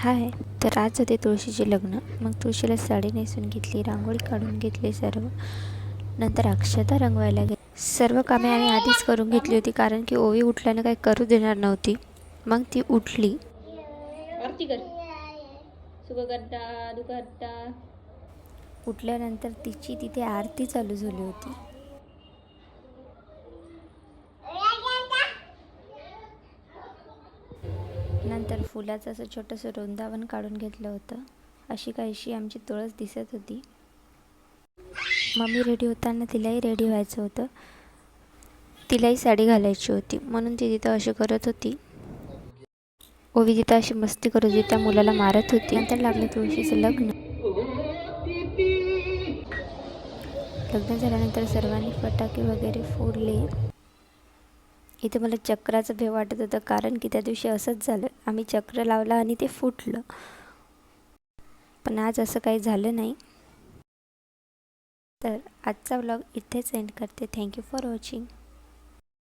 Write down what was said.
हाय. तर आज होते तुळशीचे लग्न. मग तुळशीला साडी नेसून घेतली, रांगोळी काढून घेतली सर्व. नंतर अक्षता रंगवायला गेली. सर्व कामे आम्ही आधीच करून घेतली होती, कारण की ओवी उठल्यानं काही करू देणार नव्हती. मग ती उठली. आरती कर. सुख करता दुःख करता. उठल्यानंतर तिची तिथे आरती चालू झाली होती. नंतर फुलाचं असं छोटंसं वृंदावन काढून घेतलं होतं. अशी काहीशी आमची तुळस दिसत होती. मम्मी रेडी होताना तिलाही रेडी व्हायचं होतं. तिलाही साडी घालायची होती, म्हणून ती तिथं अशी करत होती. ओवी तिथं अशी मस्ती करत होती, त्या मुलाला मारत होती. नंतर लागलं तुळशीचं लग्न. लग्न झाल्यानंतर सर्वांनी फटाके वगैरे फोडले. इथे मला चक्राचं भय वाटत होतं, कारण की त्या दिवशी असंच झालं. आम्ही चक्र लावलं आणि ते फुटलं. पण आज असं काही झालं नाही. तर आजचा व्लॉग इथेच एंड करते. Thank you for watching.